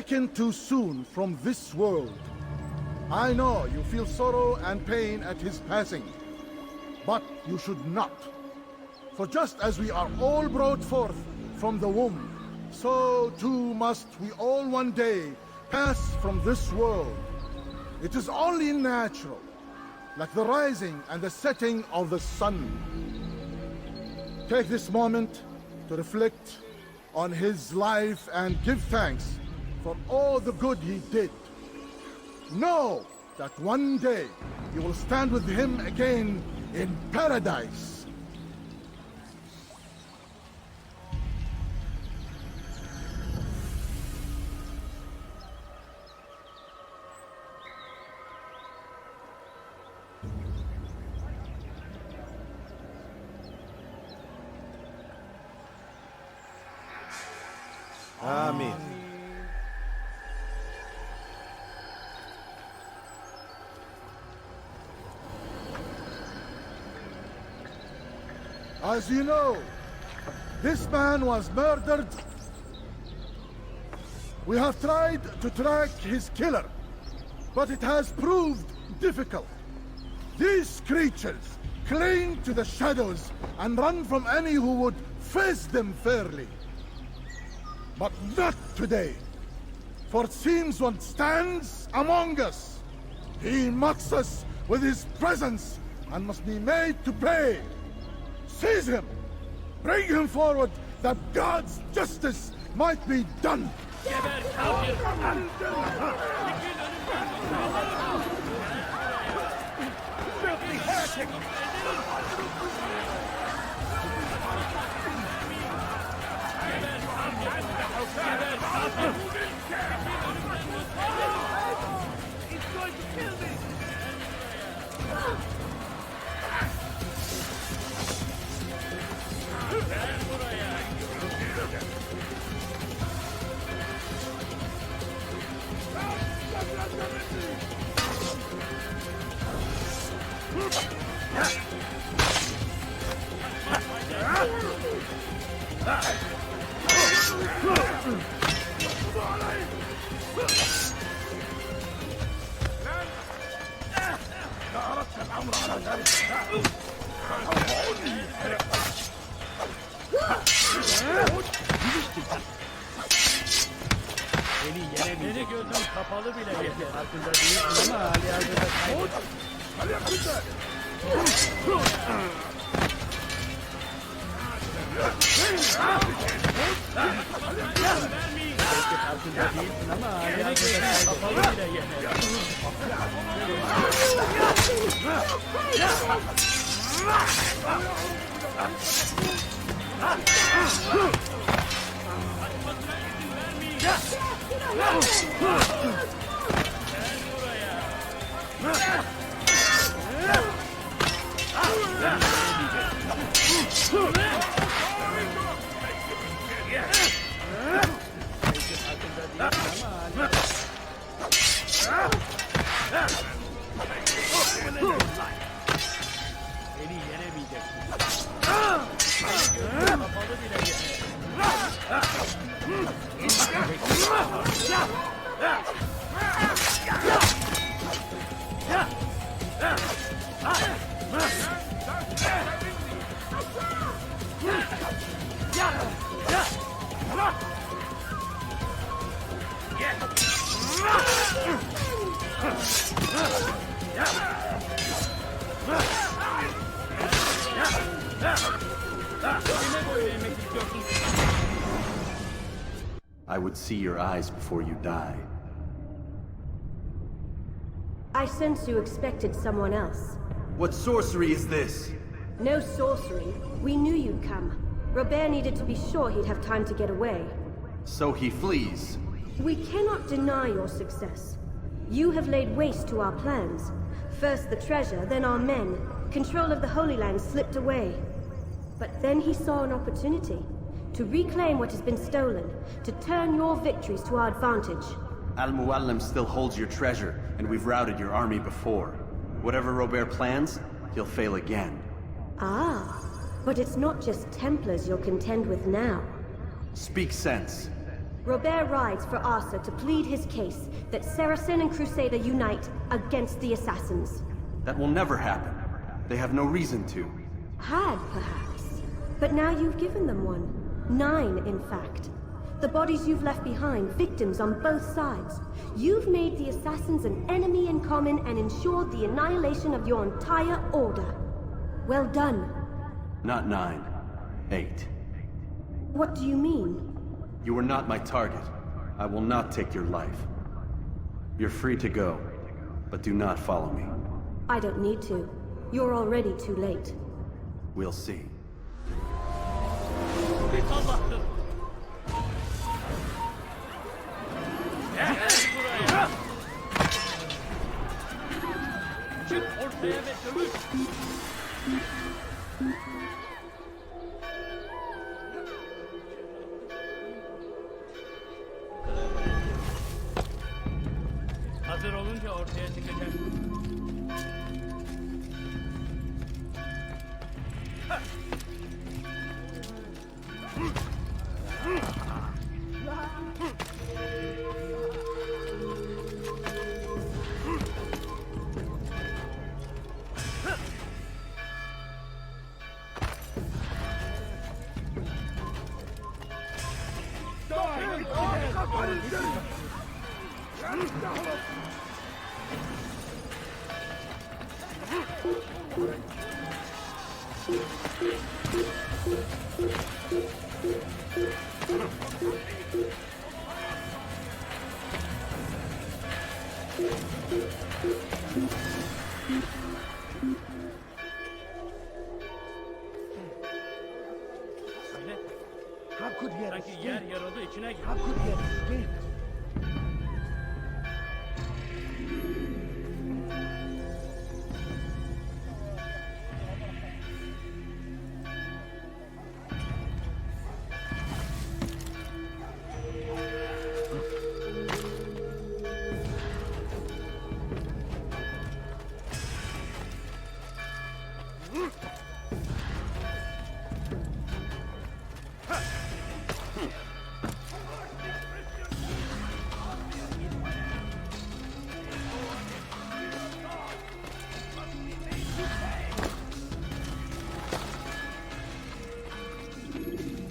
taken too soon from this world. I know you feel sorrow and pain at his passing, but you should not. For just as we are all brought forth from the womb, so too must we all one day pass from this world. It is only natural, like the rising and the setting of the sun. Take this moment to reflect on his life and give thanks for all the good he did. Know that one day you will stand with him again in paradise. Amin. As you know, this man was murdered. We have tried to track his killer, but it has proved difficult. These creatures cling to the shadows and run from any who would face them fairly. But not today, for it seems one stands among us. He mocks us with his presence and must be made to pay. Seize him! Bring him forward that God's justice might be done! Filthy heretic! He's going to kill me! Beni gözüm kapalı bile yeter. Farkında değilsin ama hali hazırda kaybettim. Belki farkında değilsin ama hali hazırda kapalı bile yeter. Beni yenemeyeceksin. Kapalı bile yeter. I would see your eyes before you die. I sense you expected someone else. What sorcery is this? No sorcery. We knew you'd come. Robert needed to be sure he'd have time to get away. So he flees. We cannot deny your success. You have laid waste to our plans. First the treasure, then our men. Control of the Holy Land slipped away. But then he saw an opportunity to reclaim what has been stolen, to turn your victories to our advantage. Al-Muallim still holds your treasure, and we've routed your army before. Whatever Robert plans, he'll fail again. Ah, but it's not just Templars you'll contend with now. Speak sense. Robert rides for Asa to plead his case that Saracen and Crusader unite against the Assassins. That will never happen. They have no reason to. Had, perhaps. But now you've given them one. 9, in fact. The bodies you've left behind, victims on both sides. You've made the Assassins an enemy in common and ensured the annihilation of your entire order. Well done. Not 9. 8. What do you mean? You are not my target. I will not take your life. You're free to go, but do not follow me. I don't need to. You're already too late. We'll see. Bir Allah'ım. Gel buraya. Çık ortaya ve dövüş. Hazır olunca ortaya çıkacak. How could he have Sanki yer escaped? yarıldı içine girdi. How could he have escaped?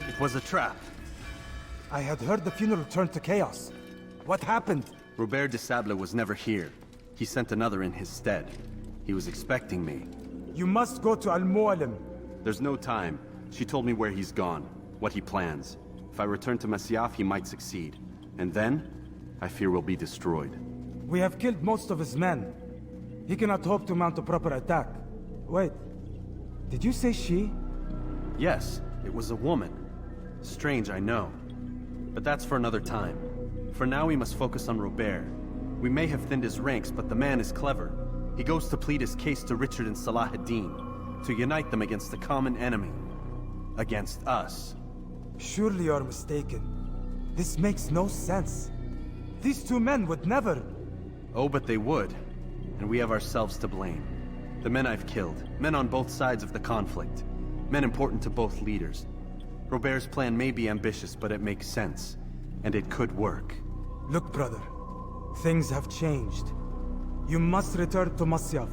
It was a trap. I had heard the funeral turned to chaos. What happened? Robert de Sable was never here. He sent another in his stead. He was expecting me. You must go to Al-Mu'alim. There's no time. She told me where he's gone, what he plans. If I return to Masyaf, he might succeed. And then, I fear we'll be destroyed. We have killed most of his men. He cannot hope to mount a proper attack. Wait, did you say she? Yes, it was a woman. Strange, I know. But that's for another time. For now, we must focus on Robert. We may have thinned his ranks, but the man is clever. He goes to plead his case to Richard and Salah ad-Din, to unite them against the common enemy. Against us. Surely you're mistaken. This makes no sense. These two men would never... Oh, but they would. And we have ourselves to blame. The men I've killed, men on both sides of the conflict. Men important to both leaders. Robert's plan may be ambitious, but it makes sense. And it could work. Look, brother. Things have changed. You must return to Masyaf.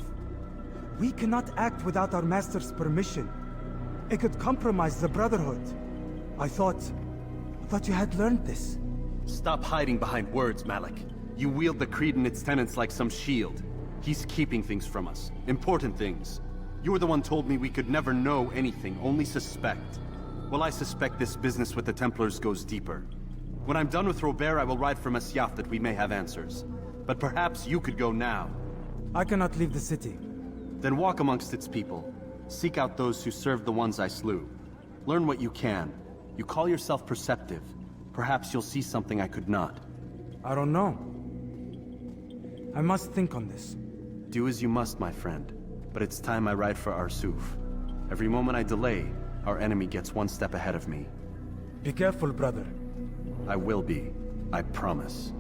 We cannot act without our master's permission. It could compromise the Brotherhood. I thought you had learned this. Stop hiding behind words, Malik. You wield the creed and its tenets like some shield. He's keeping things from us. Important things. You were the one told me we could never know anything, only suspect. Well, I suspect this business with the Templars goes deeper. When I'm done with Robert, I will ride for Masyaf that we may have answers. But perhaps you could go now. I cannot leave the city. Then walk amongst its people. Seek out those who served the ones I slew. Learn what you can. You call yourself perceptive. Perhaps you'll see something I could not. I don't know. I must think on this. Do as you must, my friend. But it's time I ride for Arsuf. Every moment I delay, our enemy gets one step ahead of me. Be careful, brother. I will be. I promise.